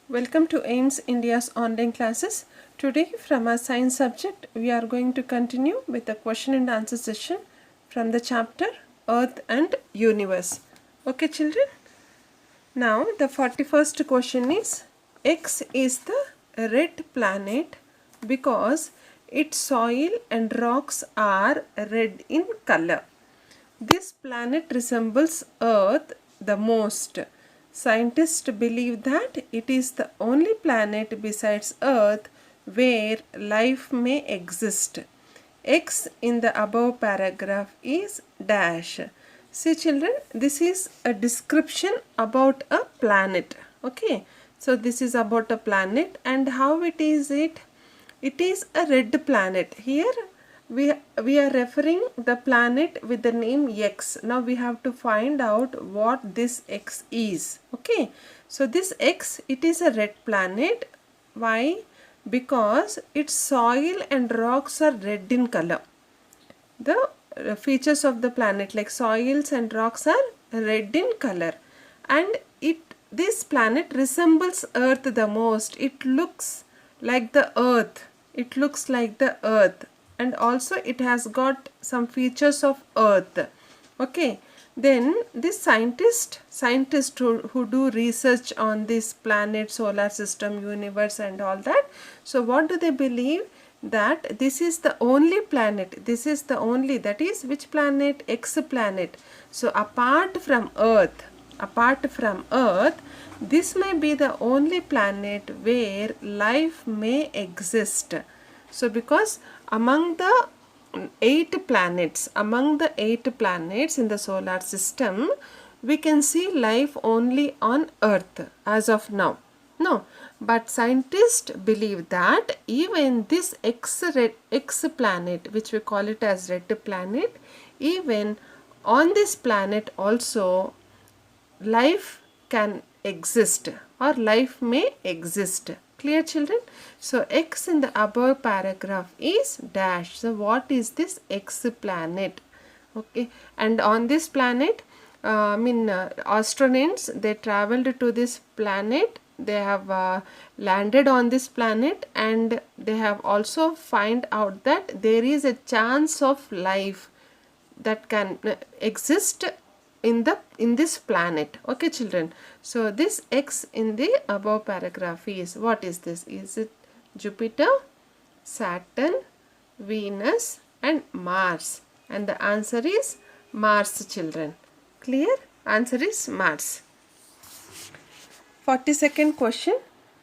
Welcome to AIMS India's online classes. Today from our science subject we are going to continue with the question and answer session from the chapter Earth and Universe. Okay children? Now the 41st question is, X is the red planet because its soil and rocks are red in color. This planet resembles Earth the most. Scientists believe that it is the only planet besides Earth where life may exist. X in the above paragraph is dash. See children, this is a description about a planet. Okay, so this is about a planet and how it is it? It is a red planet. Here we are referring the planet with the name X. Now we have to find out what this X is. Okay, so this X, it is a red planet. Why? Because its soil and rocks are red in color. The features of the planet like soils and rocks are red in color, and this planet resembles Earth the most. It looks like the Earth. It looks like the Earth, and also it has got some features of Earth. Okay, then this scientists who do research on this planet, solar system, universe and all that, so what do they believe? That this is the only planet, that is which planet? X planet. So apart from Earth, this may be the only planet where life may exist. So because among the eight planets in the solar system, we can see life only on Earth as of now. No, but scientists believe that even this X planet, which we call it as red planet, even on this planet also life can exist or life may exist. Clear children? So X in the above paragraph is dash. So what is this X planet? Okay, and on this planet, astronauts, they traveled to this planet. They have landed on this planet, and they have also find out that there is a chance of life that can exist in this planet. Okay children, so this X in the above paragraph is, what is this? Is it Jupiter, Saturn, Venus and Mars? And the answer is Mars children. Clear? Answer is Mars. 42nd question.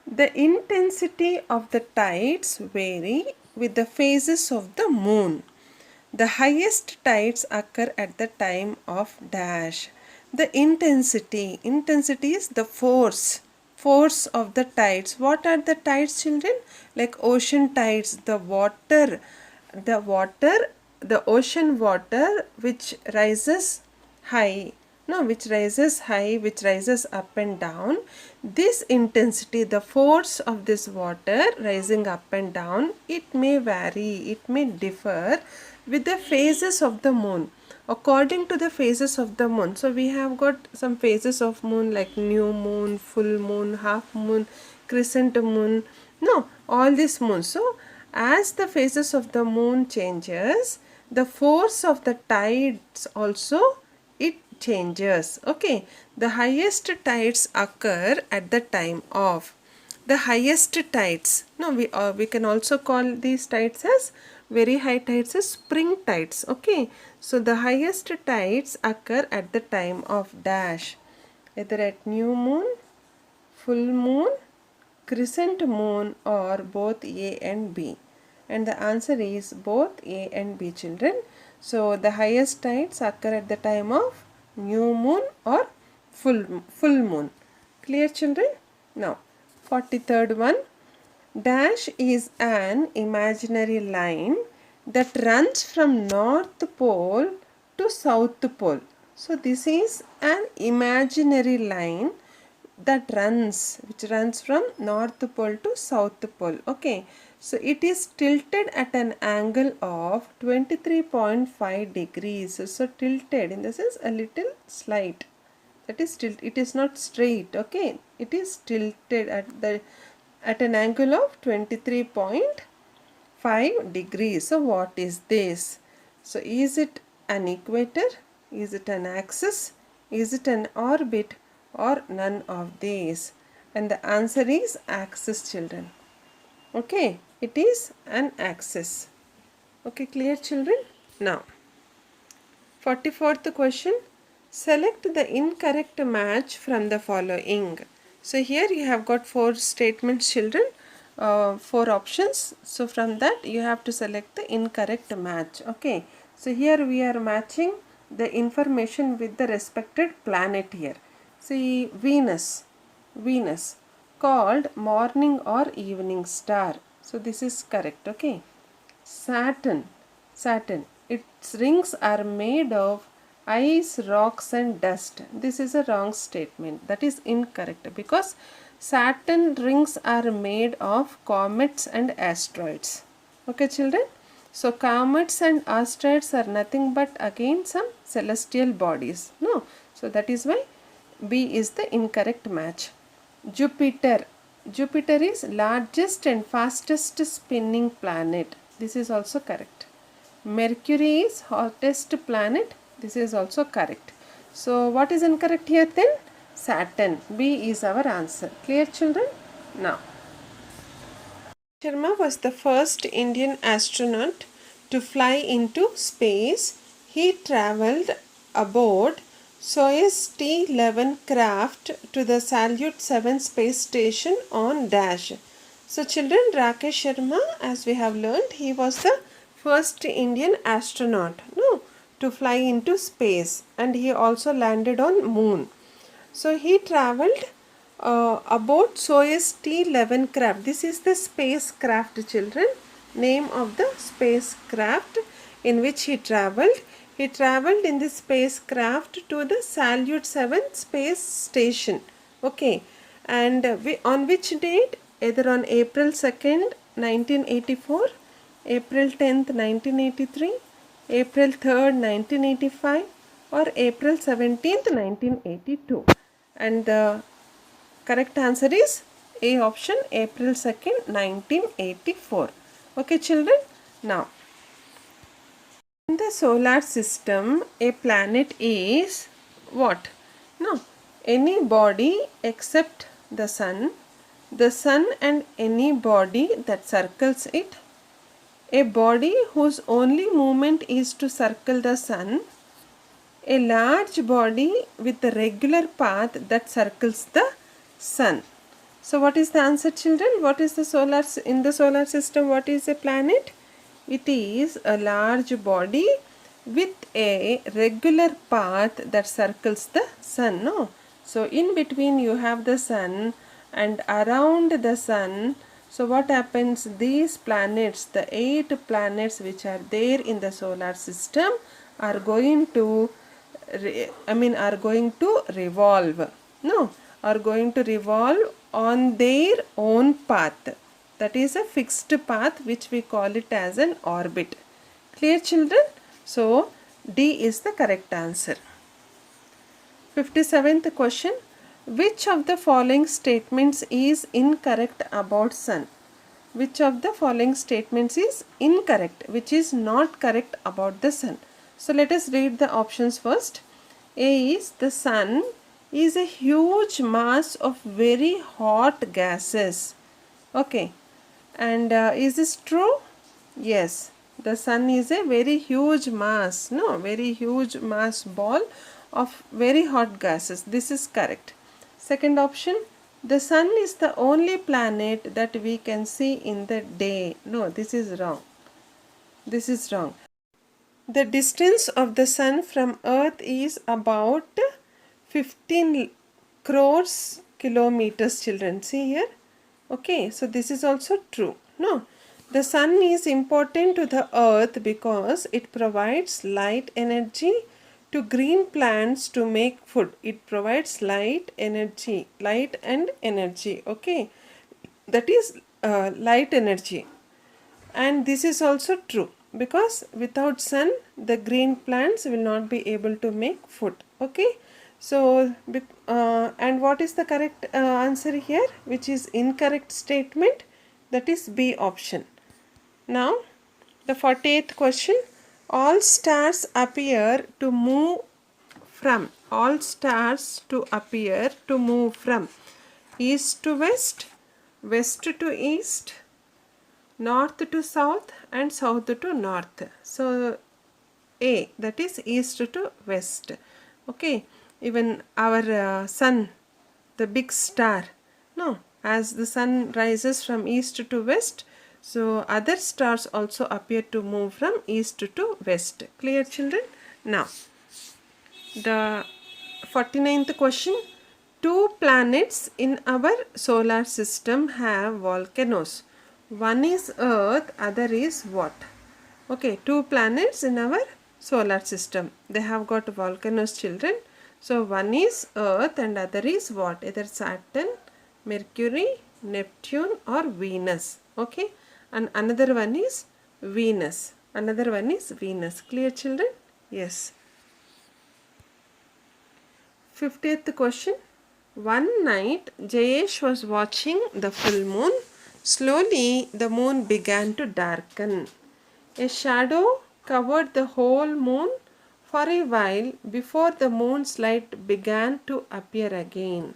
The intensity of the tides vary with the phases of the moon. The highest tides occur at the time of dash. The intensity is the force of the tides. What are the tides children? Like ocean tides, the ocean water which rises high, which rises up and down. This intensity, the force of this water rising up and down, it may vary, it may differ with the phases of the moon, according to the phases of the moon. So we have got some phases of moon like new moon, full moon, half moon, crescent moon, all these moons. So as the phases of the moon changes, the force of the tides also it changes. Okay, the highest tides occur at the time of the highest tides. We can also call these tides as very high tides as spring tides. Okay, so the highest tides occur at the time of dash, either at new moon, full moon, crescent moon or both A and B. And the answer is both A and B children. So the highest tides occur at the time of new moon or full moon. Clear children? Now 43rd one. Dash is an imaginary line that runs from North Pole to South Pole. So this is an imaginary line which runs from North Pole to South Pole. Okay, so it is tilted at an angle of 23.5 degrees. So tilted in the sense a little slight. That is tilt. It is not straight. Okay, it is tilted at an angle of 23.5 degrees. So what is this? So is it an equator? Is it an axis? Is it an orbit, or none of these? And the answer is axis, children. Okay, it is an axis. Okay, clear, children? Now, 44th question. Select the incorrect match from the following. So here you have got 4 statements, children, 4 options. So from that you have to select the incorrect match. Okay. So here we are matching the information with the respected planet here. See, Venus, called morning or evening star. So this is correct. Okay. Saturn, its rings are made of ice, rocks and dust. This is a wrong statement. That is incorrect, because Saturn rings are made of comets and asteroids. Okay, children? So comets and asteroids are nothing but again some celestial bodies. No. So that is why B is the incorrect match. Jupiter. Jupiter is largest and fastest spinning planet. This is also correct. Mercury is hottest planet. This is also correct. So what is incorrect here then? Saturn. B is our answer. Clear, children? Now, Sharma was the first Indian astronaut to fly into space. He travelled aboard Soyuz T-11 craft to the Salyut 7 space station on Dash. So children, Rakesh Sharma, as we have learned, he was the first Indian astronaut to fly into space, and he also landed on moon. So he travelled aboard Soyuz T-11 craft. This is the spacecraft, children. Name of the spacecraft in which he travelled. He travelled in this spacecraft to the Salyut 7 space station. Okay. And on which date? Either on April 2nd, 1984, April 10th, 1983, April 3rd, 1985, or April 17th, 1982. And the correct answer is A option, April 2nd, 1984. Okay, children? Now, in the solar system, a planet is what? No, any body except the sun and any body that circles it, a body whose only movement is to circle the sun, a large body with a regular path that circles the sun. So what is the answer, children? What is the in the solar system, what is a planet? It is a large body with a regular path that circles the sun. No? So in between you have the sun, and around the sun, so what happens? These planets, the 8 planets which are there in the solar system, are going to revolve. No, are going to revolve on their own path. That is a fixed path which we call it as an orbit. Clear, children? So D is the correct answer. 57th question. Which of the following statements is incorrect about sun? Which of the following statements is incorrect, which is not correct about the sun? So let us read the options first. A is, the sun is a huge mass of very hot gases. Okay. And is this true? Yes. The sun is a very huge mass. No, very huge mass ball of very hot gases. This is correct. Second option, the sun is the only planet that we can see in the day. No, this is wrong. This is wrong. The distance of the sun from earth is about 15 crores kilometers, children. See here. Okay, so this is also true. No, the sun is important to the earth because it provides light energy to green plants to make food. It provides light and energy. Okay, that is light energy. And this is also true, because without sun the green plants will not be able to make food. Okay, So, and what is the correct answer here, which is incorrect statement? That is B option. Now, the 48th question. All stars appear to move from. All stars to appear to move from east to west, west to east, north to south, and south to north. So, A, that is east to west. Okay, even our sun, the big star, no, as the sun rises from east to west, so other stars also appear to move from east to west. Clear, children? Now, the 49th question. Two planets in our solar system have volcanoes. One is Earth, other is what? Okay, two planets in our solar system. They have got volcanoes, children. So one is Earth and other is what? Either Saturn, Mercury, Neptune or Venus. Okay, and another one is Venus. Another one is Venus. Clear, children? Yes. 50th question. One night, Jayesh was watching the full moon. Slowly, the moon began to darken. A shadow covered the whole moon for a while before the moon's light began to appear again.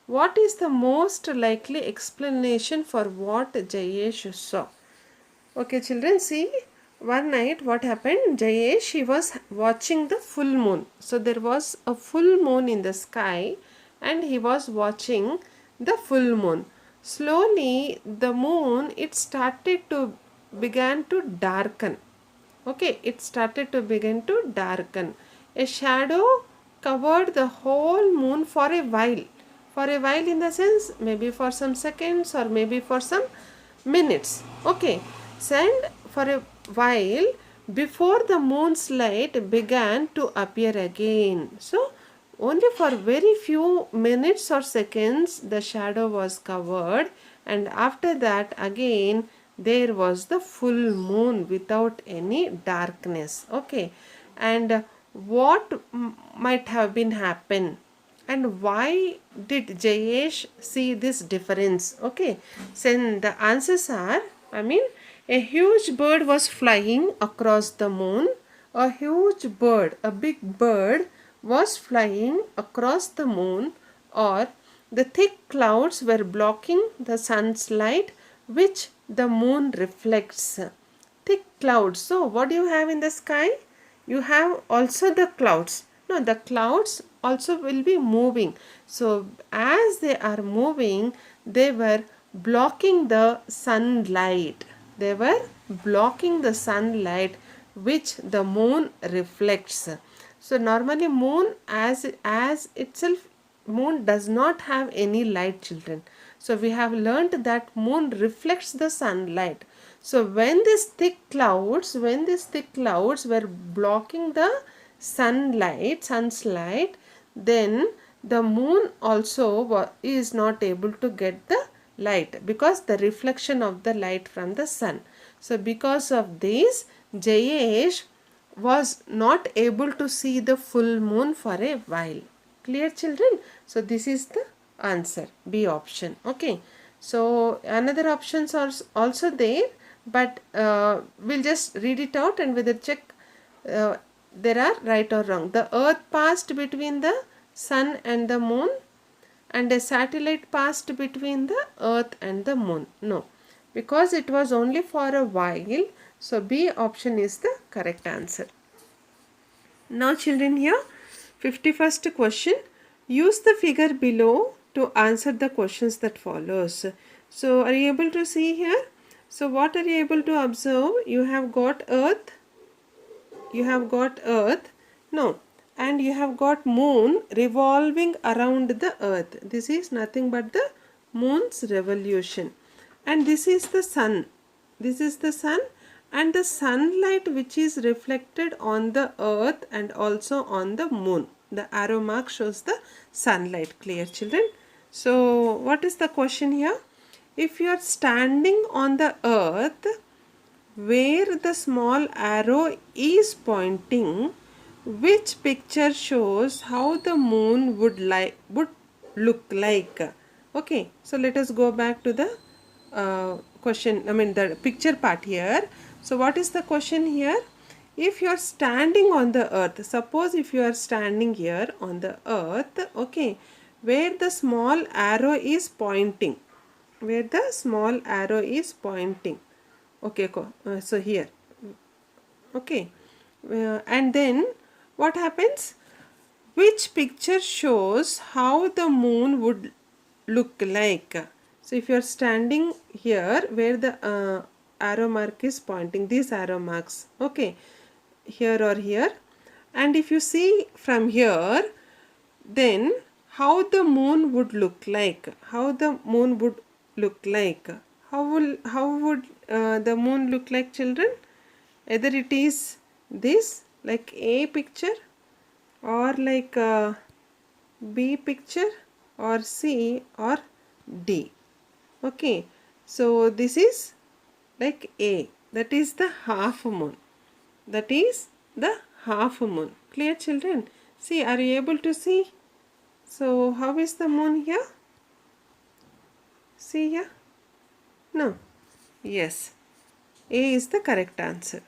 What is the most likely explanation for what Jayesh saw? Okay, children, see, one night what happened? Jayesh, he was watching the full moon. So there was a full moon in the sky and he was watching the full moon. Slowly the moon, it started to began to darken. Okay, it started to begin to darken. A shadow covered the whole moon for a while. For a while in the sense, maybe for some seconds or maybe for some minutes. Okay, and for a while before the moon's light began to appear again. So, only for very few minutes or seconds the shadow was covered, and after that again there was the full moon without any darkness. Okay, and what might have been happen, and why did Jayesh see this difference? Okay, so the answers are, a huge bird was flying across the moon. A huge bird, a big bird was flying across the moon, or the thick clouds were blocking the sun's light which the moon reflects. Thick clouds. So what do you have in the sky? You have also the clouds. No, the clouds also will be moving. So as they are moving, they were blocking the sunlight. They were blocking the sunlight which the moon reflects. So normally moon as itself, moon does not have any light, children. So we have learnt that moon reflects the sunlight. So when these thick clouds were blocking the sun's light, then the moon also is not able to get the light because the reflection of the light from the sun. So because of this, Jayesh was not able to see the full moon for a while. Clear, children? So this is the answer, B option. Okay, so another options are also there, but we'll just read it out and whether check there are right or wrong. The earth passed between the sun and the moon, and a satellite passed between the earth and the moon. No, because it was only for a while. So B option is the correct answer. Now children, here 51st question. Use the figure below to answer the questions that follows. So are you able to see here? So what are you able to observe? You have got earth. No, and you have got moon revolving around the earth. This is nothing but the moon's revolution. And this is the sun. This is the sun, and the sunlight which is reflected on the earth and also on the moon. The arrow mark shows the sunlight. Clear, children? So what is the question here? If you are standing on the earth where the small arrow is pointing, Which picture shows how the moon would look like? Okay, so let us go back to the question, I mean the picture part here. So what is the question here? If you are standing on the earth, suppose if you are standing here on the earth, okay, where the small arrow is pointing, where the small arrow is pointing, okay, so here, okay, and then what happens? Which picture shows how the moon would look like? So if you are standing here where the arrow mark is pointing, these arrow marks, okay, here or here, and if you see from here, then how the moon would look like? How the moon would look like? How would the moon look like, children? Either it is this like A picture, or like B picture, or C, or D. Okay, so this is like A, that is the half moon, that is the half moon. Clear, children? See, are you able to see? So how is the moon here? See here? No. Yes, A is the correct answer.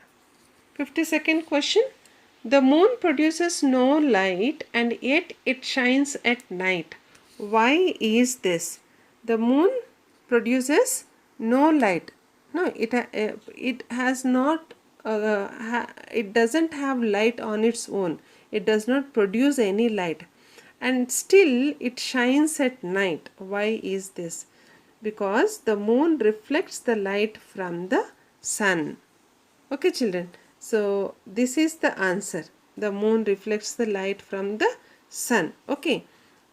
52nd question. The moon produces no light and yet it shines at night. Why is this? The moon produces no light. No, it has not. It doesn't have light on its own. It does not produce any light, and still it shines at night. Why is this? Because the moon reflects the light from the sun. Okay, children. So this is the answer. The moon reflects the light from the sun. Okay.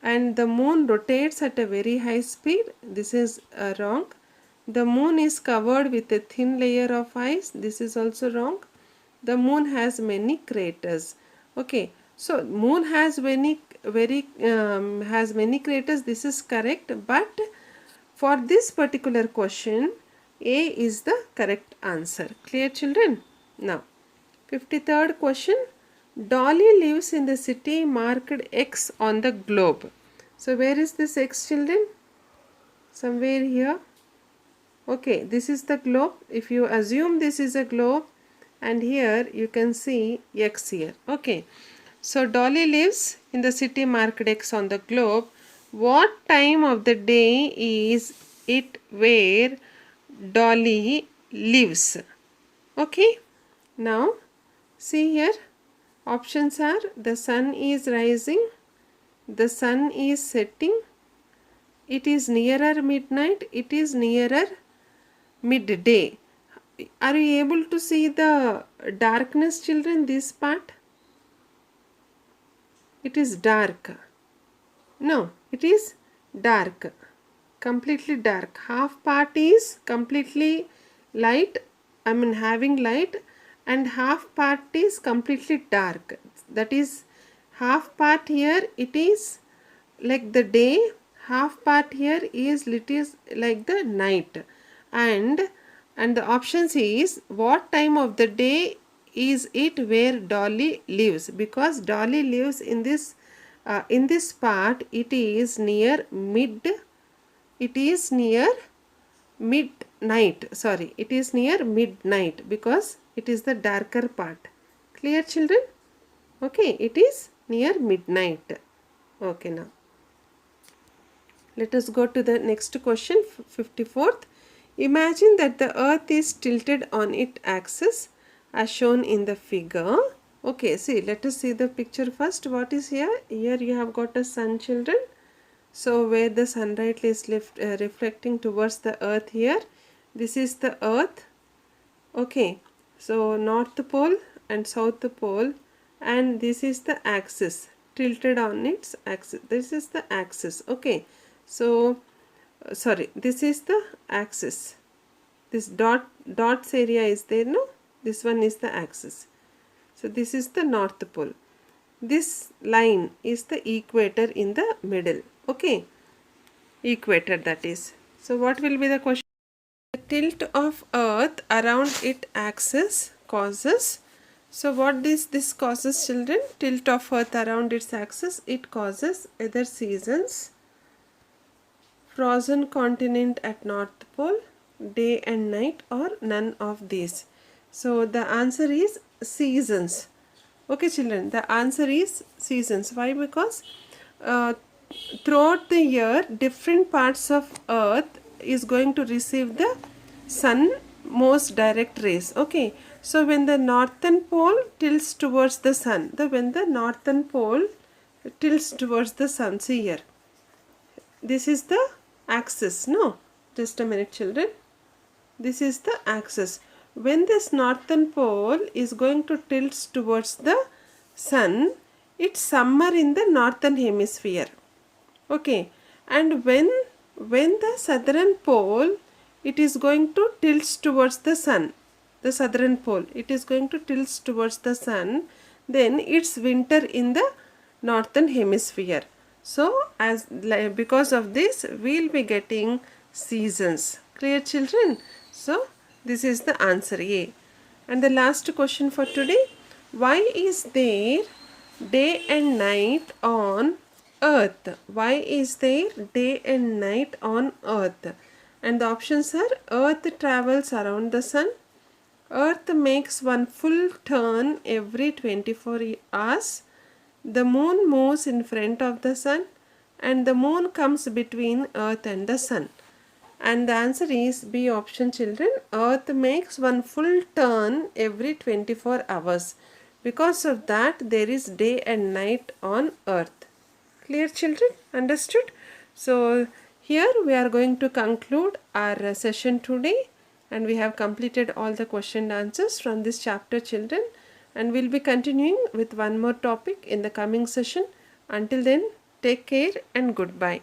And the moon rotates at a very high speed. This is wrong. The moon is covered with a thin layer of ice. This is also wrong. The moon has many craters. Okay. So moon has has many craters. This is correct. But for this particular question, A is the correct answer. Clear, children? Now, 53rd question. Dolly lives in the city marked X on the globe. So, where is this X, children? Somewhere here. Okay, this is the globe. If you assume this is a globe, and here you can see X here. Okay. So, Dolly lives in the city marked X on the globe. What time of the day is it where Dolly lives? Okay. Now, see here. Options are the sun is rising, the sun is setting, it is nearer midnight, it is nearer midday. Are you able to see the darkness, children, this part? It is dark. No, it is dark. Completely dark. Half part is completely light, I mean having light, and half part is completely dark. That is, half part here it is like the day, half part here is like the night. And the options is what time of the day is it where Dolly lives, because Dolly lives in this part. It is near midnight. Sorry, it is near midnight because it is the darker part. Clear, children? Okay, it is near midnight. Okay, now let us go to the next question, 54th. Imagine that the earth is tilted on its axis as shown in the figure. Okay, see, let us see the picture first. What is here? Here you have got a sun, children. So where the sunlight is reflecting towards the earth here, this is the earth. Okay, so north pole and south pole, and this is the axis tilted on its axis. This is the axis. Okay, so sorry, this is the axis. This dots area is there, no? This one is the axis. So this is the north pole. This line is the equator in the middle. Okay, equator, that is. So what will be the question? The tilt of earth around its axis causes So what this causes, children? Tilt of Earth around its axis. It causes either seasons, frozen continent at North Pole, day and night, or none of these. So the answer is seasons. Okay, children, the answer is seasons. Why? Because uh, throughout the year, different parts of Earth is going to receive the sun most direct rays. Okay, so when the northern pole tilts towards the sun, when the northern pole tilts towards the sun, see here, this is the axis. No, just a minute, children. This is the axis. When this northern pole is going to tilt towards the sun, it's summer in the northern hemisphere. Okay, and when the southern pole, it is going to tilt towards the sun, the southern pole, it is going to tilt towards the sun, then it's winter in the northern hemisphere. So because of this, we'll be getting seasons. Clear, children? So this is the answer A. And the last question for today: why is there day and night on Earth? Why is there day and night on Earth? And the options are: Earth travels around the sun, Earth makes one full turn every 24 hours, the moon moves in front of the sun, and the moon comes between Earth and the sun. And the answer is B option, children. Earth makes one full turn every 24 hours. Because of that, there is day and night on Earth. Clear, children? Understood? So here we are going to conclude our session today, and we have completed all the question and answers from this chapter, children, and we'll be continuing with one more topic in the coming session. Until then, take care and goodbye.